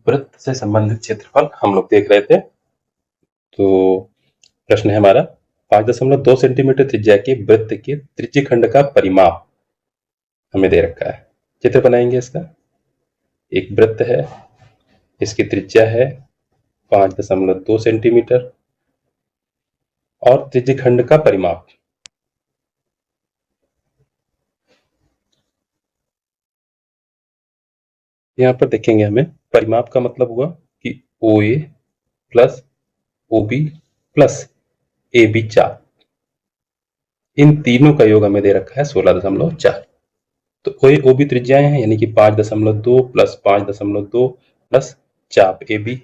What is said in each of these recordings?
वृत्त से संबंधित क्षेत्रफल हम लोग देख रहे थे। तो प्रश्न है हमारा 5.2 सेंटीमीटर त्रिज्या के वृत्त के त्रिज्यखंड का परिमाप हमें दे रखा है। चित्र बनाएंगे इसका। एक वृत्त है, इसकी त्रिज्या है 5.2 सेंटीमीटर और त्रिज्यखंड का परिमाप यहाँ पर देखेंगे। हमें परिमाप का मतलब हुआ कि OA plus OB plus AB चाप, इन तीनों का योग हमें दे रखा है 16.4। तो OA OB त्रिज्याएं हैं, यानी कि 5.2 प्लस 5.2 प्लस चाप AB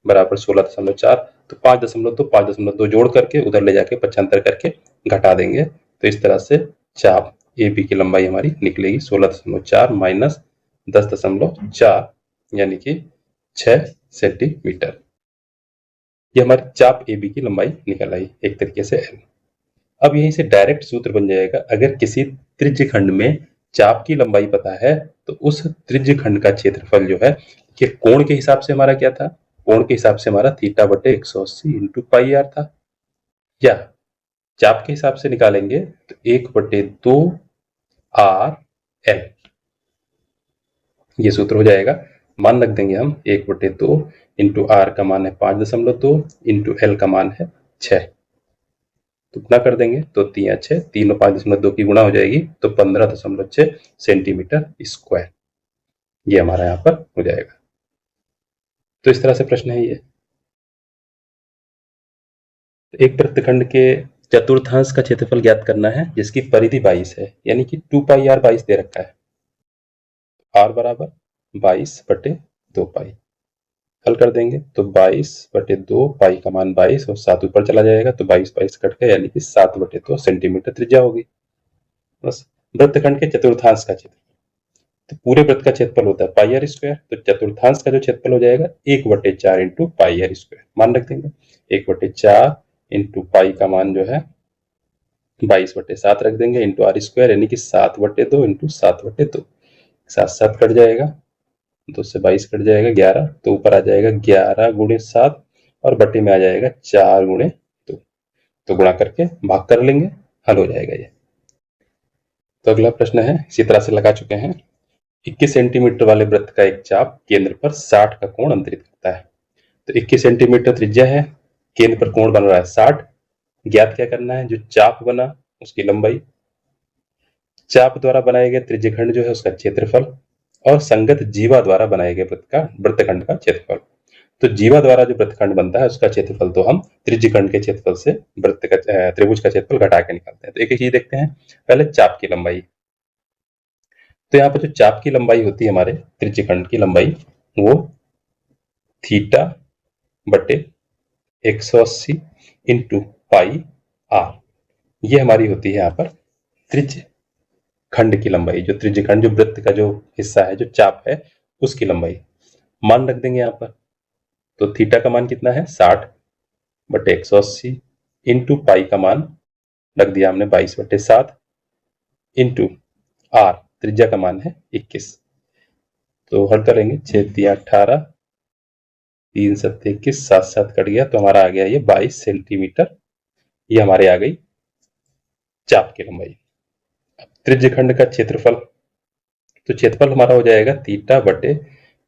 बराबर 16.4। तो 5.2 जोड़ करके उधर ले जाके 75 करके घटा देंगे, तो इस तरह से चाप AB की लंबाई हमारी निकलेगी 16.4 माइनस 10.4 यानी कि 6 सेंटीमीटर। ये हमारी चाप AB की लंबाई निकल आई एक तरीके से L। अब यहीं से डायरेक्ट सूत्र बन जाएगा, अगर किसी त्रिज्यखंड में चाप की लंबाई पता है तो उस त्रिज्यखंड का क्षेत्रफल जो है, कि कोण के हिसाब से हमारा क्या था, कोण के हिसाब से हमारा थीटा बटे 180 इंटू पाई आर था, या चाप के हिसाब से निकालेंगे तो 1/2 आर एल, ये सूत्र हो जाएगा। मान रख देंगे हम 1/2 इंटू आर का मान है 5.2 इंटू एल का मान है 6, तो गुणा कर देंगे तो 3 3 और 5.2 की गुणा हो जाएगी तो 15.6 सेंटीमीटर स्क्वायर, ये हमारा यहाँ पर हो जाएगा। तो इस तरह से प्रश्न है ये। एक वृत्तखंड के चतुर्थांश का क्षेत्रफल ज्ञात करना है जिसकी परिधि 22 है, यानी कि 2 पाई आर 22 दे रखा है। आर बराबर 22/2 पाई, हल कर देंगे तो 22/2 पाई का मान 22 और 7 ऊपर चला जाएगा तो 22 कट गया, यानी कि 7/2 सेंटीमीटर त्रिज्या होगी। बस वृत्तखंड के चतुर्थांश का क्षेत्र, तो पूरे वृत्त का क्षेत्रफल होता है पाई आर स्क्वायर, तो चतुर्थांश का जो क्षेत्रफल हो जाएगा 1/4 इंटू पाई आर स्क्वायर, मान रख देंगे 1/4 इंटू पाई का मान जो है 22/7 रख देंगे इंटू आर स्क्वायर, यानी कि 7/2 इंटू 7/2, 7 कट जाएगा, 2 से 22 कट जाएगा 11, तो ऊपर आ जाएगा 11 गुणे 7 और बटे में आ जाएगा 4 गुणे 2, तो गुणा करके भाग कर लेंगे, हल हो जाएगा ये। तो अगला प्रश्न है, इसी तरह से लगा चुके हैं। 21 सेंटीमीटर वाले वृत्त का एक चाप केंद्र पर 60 का कोण अंतरित करता है। तो 21 सेंटीमीटर त्रिज्या है, केंद्र पर कोण बन रहा है 60। ज्ञात क्या करना है, जो चाप बना उसकी लंबाई, चाप द्वारा बनाए गए त्रिज्यखंड जो है उसका क्षेत्रफल, और संगत जीवा द्वारा बनाए गए वृत्तखंड का क्षेत्रफल। तो जीवा द्वारा जो वृत्तखंड बनता है उसका क्षेत्रफल तो हम त्रिज्यखंड के क्षेत्रफल से त्रिभुज का क्षेत्रफल घटा के निकालते हैं। तो एक एक चीज देखते हैं, पहले चाप की लंबाई। तो यहाँ पर जो चाप की लंबाई होती है हमारे त्रिज्यखंड की लंबाई, वो थीटा बटे 180 इंटू पाई आर, ये हमारी होती है यहाँ पर त्रिज्यखंड की लंबाई, जो त्रिज्यखंड जो वृत्त का जो हिस्सा है जो चाप है उसकी लंबाई। मान रख देंगे यहाँ पर, तो थीटा का मान कितना है 60/180 इंटू पाई का मान रख दिया हमने 22/7 इंटू आर, त्रिज्या का मान है 21। तो हल करेंगे 6 3 18, 3 7 21, 7 7 कट गया तो हमारा आ गया ये 22 सेंटीमीटर, ये हमारे आ गई चाप की लंबाई। अब त्रिज्यखंड का क्षेत्रफल, तो क्षेत्रफल हमारा हो जाएगा थीटा बटे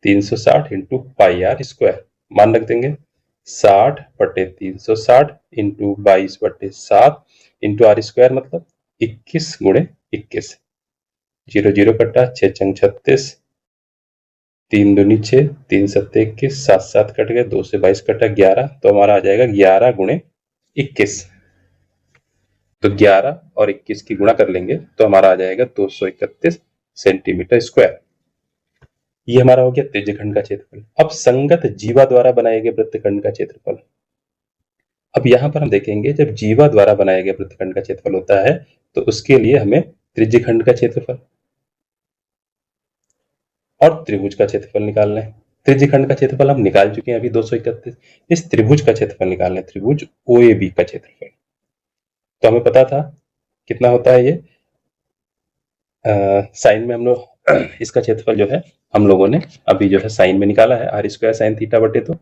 360 इंटू पाई आर स्क्वायर, मान रख देंगे 60/360 इंटू 22/7 इंटू आर स्क्वायर, मतलब 21 गुणे 21, 0 0 कटा, 6 छंग 36, 3 दूनी 6, 3 7 21, 7 7 कट गए, 2 से 22 कटा 11, तो हमारा आ जाएगा 11 गुणे 21। तो 11 और 21 की गुणा कर लेंगे तो हमारा आ जाएगा 231 सेंटीमीटर स्क्वायर, ये हमारा हो गया त्रिज्यखंड का क्षेत्रफल। अब संगत जीवा द्वारा बनाए गए वृत्तखंड का क्षेत्रफल। अब यहां पर हम देखेंगे, जब जीवा द्वारा बनाए गए वृत्तखंड का क्षेत्रफल होता है तो उसके लिए हमें त्रिज्यखंड का क्षेत्रफल और त्रिभुज का क्षेत्रफल निकालना है। त्रिज्यखंड का क्षेत्रफल हम निकाल चुके हैं अभी 231, इस त्रिभुज का क्षेत्रफल निकालना है, त्रिभुज OAB का क्षेत्रफल। तो हमें पता था कितना होता है ये, साइन में हम लोग इसका क्षेत्रफल जो है हम लोगों ने अभी जो है साइन में निकाला है, आर स्क्वायर साइन थीटा बटे 2,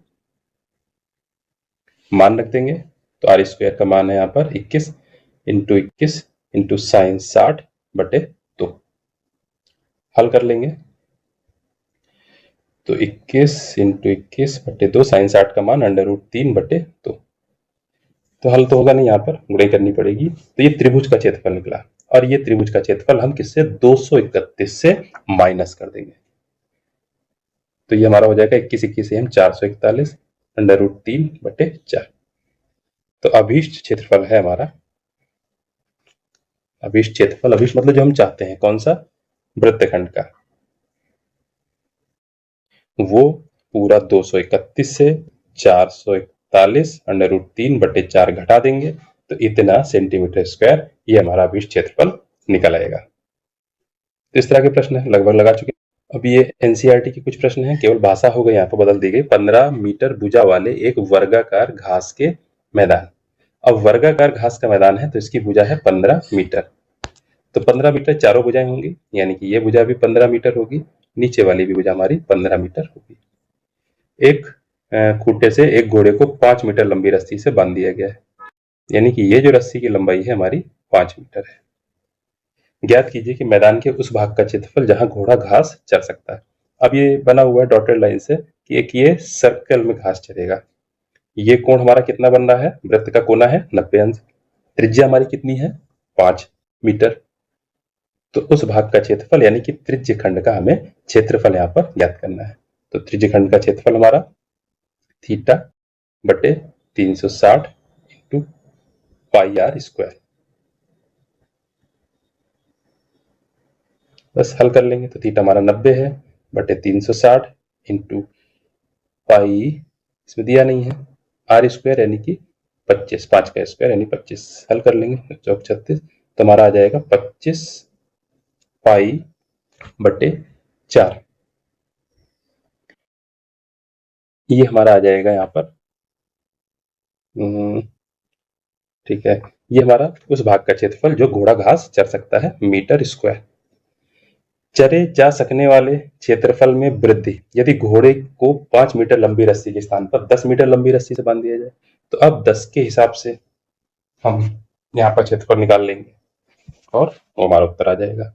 मान रख देंगे। तो आर स्क्वायर का मान है यहाँ पर 21 इंटू साइन 60 बटे 2। हल कर लेंगे तो 21 इंटू 21 बटे 2, साइन 60 का मान √3 बटे 2। तो हल तो होगा नहीं, यहाँ पर गुणाई करनी पड़ेगी। तो ये त्रिभुज का क्षेत्रफल निकला, और ये त्रिभुज का क्षेत्रफल हम किससे 231 से माइनस कर देंगे। तो ये हमारा हो जाएगा 21 से हम 441 √3 बटे 4। तो अभीष्ट क्षेत्रफल है हमारा, अभीष्ट क्षेत्रफल, अभीष्ट मतलब जो हम चाहते हैं, कौन सा, वृत्तखंड का, वो पूरा 231 से 441 √3 बटे 4 घटा देंगे तो इतना सेंटीमीटर स्क्वायर, ये हमारा अभीष्ट क्षेत्रफल निकल आएगा। तो इस तरह के प्रश्न है लगभग लगा चुके। अब ये एनसीईआरटी के कुछ प्रश्न हैं, केवल भाषा हो गई यहाँ पर बदल दी गई। 15 मीटर भुजा वाले एक वर्गाकार घास के मैदान। अब वर्गाकार घास का मैदान है तो इसकी भुजा है 15 मीटर। तो 15 मीटर चारों भुजाएं होंगी, यानी कि ये भुजा भी 15 मीटर होगी, नीचे वाली भी भुजा हमारी 15 मीटर होगी। एक खूंटे से एक घोड़े को 5 मीटर लंबी रस्सी से बांध दिया गया है, यानी कि ये जो रस्सी की लंबाई है हमारी 5 मीटर है। ज्ञात कीजिए कि मैदान के उस भाग का क्षेत्रफल जहां घोड़ा घास चर सकता है। अब ये बना हुआ है डॉटेड लाइन से कि एक ये सर्कल में घास चरेगा। ये कोण हमारा कितना बन रहा है, वृत्त का कोना है 90 अंश, त्रिज्या हमारी कितनी है 5 मीटर। तो उस भाग का क्षेत्रफल यानी कि त्रिज्य खंड का हमें क्षेत्रफल यहाँ पर ज्ञात करना है। तो त्रिज्य खंड का क्षेत्रफल हमारा थीटा बटे 360 इंटू पाई आर स्क्वायर। बस हल कर लेंगे तो थीटा हमारा 90 है बटे 360 इंटू पाई, इसमें दिया नहीं है, आर स्क्वायर यानी कि 25, 5 का स्क्वायर यानी 25। हल कर लेंगे 36, तो हमारा आ जाएगा 25 पाई बटे 4। ये हमारा आ जाएगा यहाँ पर, ठीक है, ये हमारा उस भाग का क्षेत्रफल जो घोड़ा घास चर सकता है मीटर स्क्वायर। चरे जा सकने वाले क्षेत्रफल में वृद्धि, यदि घोड़े को 5 मीटर लंबी रस्सी के स्थान पर 10 मीटर लंबी रस्सी से बांध दिया जाए तो अब 10 के हिसाब से हम यहाँ पर क्षेत्रफल निकाल लेंगे और वो हमारा उत्तर आ जाएगा।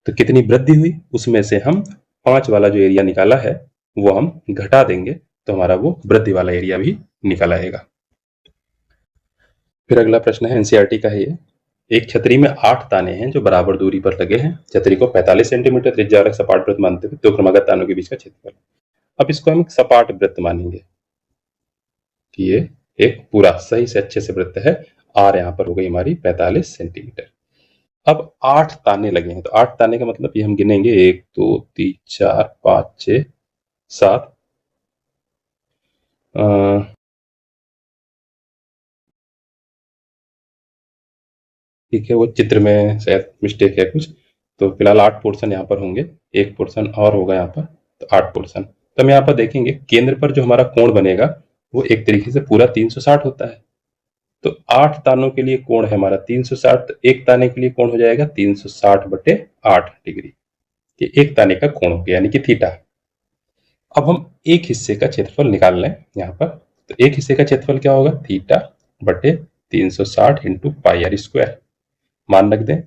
तो कितनी वृद्धि हुई उसमें से हम 5 वाला जो एरिया निकाला है वो हम घटा देंगे तो हमारा वो वृद्धि वाला एरिया भी निकल आएगा। फिर अगला प्रश्न है, एनसीईआरटी का है ये। एक छतरी में 8 ताने हैं जो बराबर दूरी पर लगे हैं। छतरी को 45 सेंटीमीटर त्रिज्या वाला सपाट वृत्त मानते हुए 2 क्रमागत तानों के बीच का क्षेत्रफल। अब इसको हम सपाट वृत्त मानेंगे कि ये एक पूरा सही से अच्छे से वृत्त है। आर यहाँ पर हो गई हमारी 45 सेंटीमीटर। अब 8 ताने लगे हैं तो 8 ताने का मतलब ये हम गिनेंगे 1 2 3 4 5 6 7, ठीक है, वो चित्र में शायद मिस्टेक है कुछ, तो फिलहाल 8 पोर्शन यहाँ पर होंगे, एक पोर्शन और होगा यहाँ पर, तो 8 पोर्शन। तो हम यहाँ पर देखेंगे केंद्र पर जो हमारा कोण बनेगा वो एक तरीके से पूरा 360 होता है। तो 8 तानों के लिए कोण है हमारा 360, तो एक ताने के लिए कोण हो जाएगा 360 बटे 8 डिग्री। ये एक ताने का कोण हो गया यानी कि थीटा। अब हम एक हिस्से का क्षेत्रफल निकाल लें यहाँ पर, तो एक हिस्से का क्षेत्रफल क्या होगा, थीटा बटे 360 इंटू पाई आर स्क्वायर। मान रख दें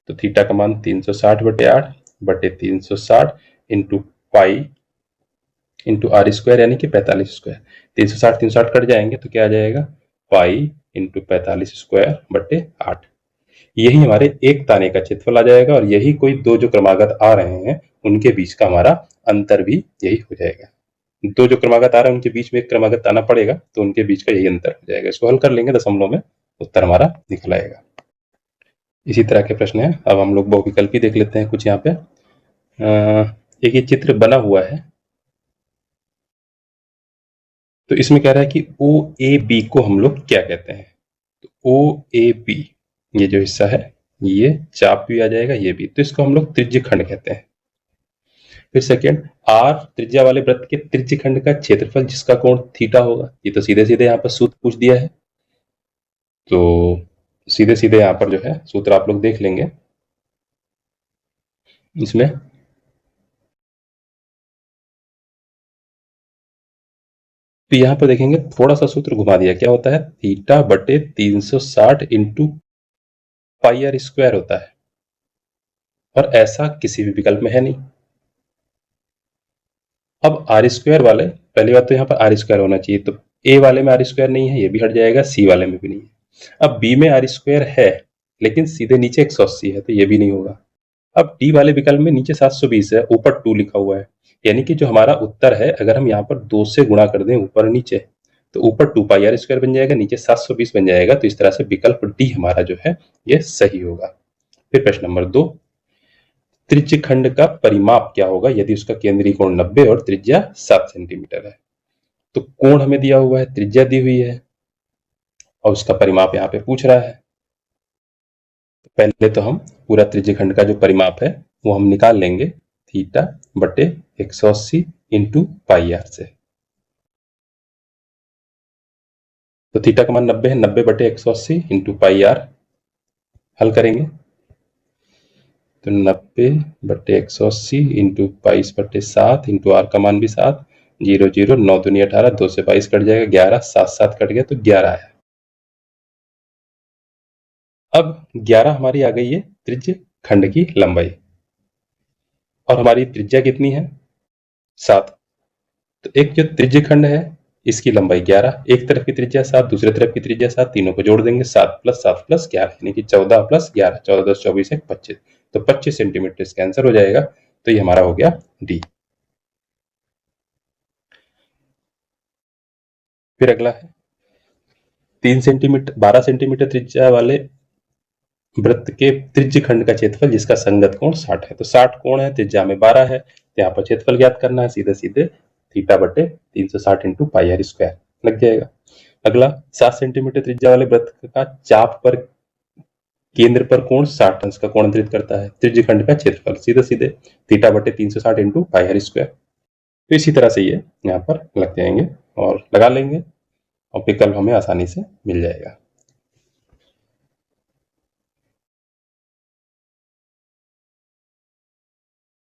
तो थीटा का मान 360 बटे 8 बटे 360 into pi into R square यानी कि 45 स्क्वायर। 360 360 कट जाएंगे तो क्या आ जाएगा, पाई इंटू 45 स्क्वायर बटे 8। यही हमारे एक ताने का क्षेत्रफल आ जाएगा और यही कोई दो जो क्रमागत आ रहे हैं उनके बीच का हमारा अंतर भी यही हो जाएगा। दो जो क्रमागत आ रहे हैं उनके बीच में एक क्रमागत आना पड़ेगा तो उनके बीच का यही अंतर हो जाएगा। इसको हल कर लेंगे दशमलव में, उत्तर हमारा निकल आएगा। इसी तरह के प्रश्न है। अब हम लोग बहुविकल्पी देख लेते हैं कुछ यहाँ पे। एक ये चित्र बना हुआ है तो इसमें कह रहा है कि ओ ए बी को हम लोग क्या कहते हैं, तो ओ ए बी ये जो हिस्सा है ये चाप भी आ जाएगा ये भी, तो इसको हम लोग त्रिज्य खंड कहते हैं। फिर सेकेंड, आर त्रिज्या वाले वृत्त के त्रिज्य खंड का क्षेत्रफल जिसका कोण थीटा होगा, ये तो सीधे सीधे यहाँ पर सूत्र पूछ दिया है, तो सीधे सीधे यहाँ पर जो है सूत्र आप लोग देख लेंगे। इसमें तो यहाँ पर देखेंगे थोड़ा सा सूत्र घुमा दिया, क्या होता है, थीटा बटे 360 इंटू पाई आर स्क्वायर होता है, और ऐसा किसी भी विकल्प में है नहीं। अब आर स्क्वायर वाले, पहली बात तो यहाँ पर आर स्क्वायर होना चाहिए, तो ए वाले में आर स्क्वायर नहीं है, ये भी हट जाएगा, सी वाले में भी नहीं है। अब बी में आर स्क्वायर है लेकिन सीधे नीचे 180 है, तो ये भी नहीं होगा। अब डी वाले विकल्प में नीचे 720 है, ऊपर 2 लिखा हुआ है, यानी कि जो हमारा उत्तर है, अगर हम यहाँ पर 2 से गुणा कर दें ऊपर नीचे, तो ऊपर 2 पाई आर स्क्वायर बन जाएगा, नीचे 720 बन जाएगा। तो इस तरह से विकल्प डी हमारा जो है ये सही होगा। फिर प्रश्न नंबर 2, त्रिज्य खंड का परिमाप क्या होगा यदि उसका केंद्रीय कोण 90 और त्रिज्या 7 सेंटीमीटर है। तो कोण हमें दिया हुआ है, त्रिज्या दी हुई है, और उसका परिमाप यहाँ पे पूछ रहा है। पहले तो हम पूरा त्रिज्य खंड का जो परिमाप है वो हम निकाल लेंगे, थीटा बटे 180 इंटू पाई आर से। तो थीटा का मान 90 है, 90 बटे 180 इंटू पाई आर, हल करेंगे तो 90 बटे 180 इंटू 22 बटे 7 इंटू आर का मान भी 7, 0 0 9 दूनी 18, 2 से 22 कट जाएगा 11, 7 7 कट गया तो 11 आया। अब 11 हमारी आ गई है त्रिज्य खंड की लंबाई, और हमारी त्रिज्या कितनी है, 7। तो एक जो त्रिज्य खंड है इसकी लंबाई 11, एक तरफ की त्रिज्या 7, दूसरे तरफ की त्रिज्या 7, तीनों को जोड़ देंगे, 7 + 7 + 11 यानी कि 14 + 11, 14 10 24 1 25, तो 25 सेंटीमीटर इसका आंसर हो जाएगा। तो ये हमारा हो गया डी। फिर अगला है 3 सेंटीमीटर 12 सेंटीमीटर त्रिज्या वाले वृत्त के त्रिज्य खंड का क्षेत्रफल जिसका संगत कोण 60 है। तो 60 कोण है, त्रिज्या में 12 है, तो यहाँ पर क्षेत्रफल ज्ञात करना है, सीधे सीधे थीटा बटे 360 इंटू पाई आर स्क्वायर लग जाएगा। अगला 7 सेंटीमीटर त्रिज्या वाले वृत्त का चाप पर केंद्र पर कोण 60 अंश का कोण अंतरित करता है, त्रिज्य खंड का क्षेत्रफल सीधे सीधे थीटा बटे 360 इंटू पाई आर स्क्वायर। तो इसी तरह से ये यहाँ पर लग जाएंगे और लगा लेंगे, और विकल्प हमें आसानी से मिल जाएगा।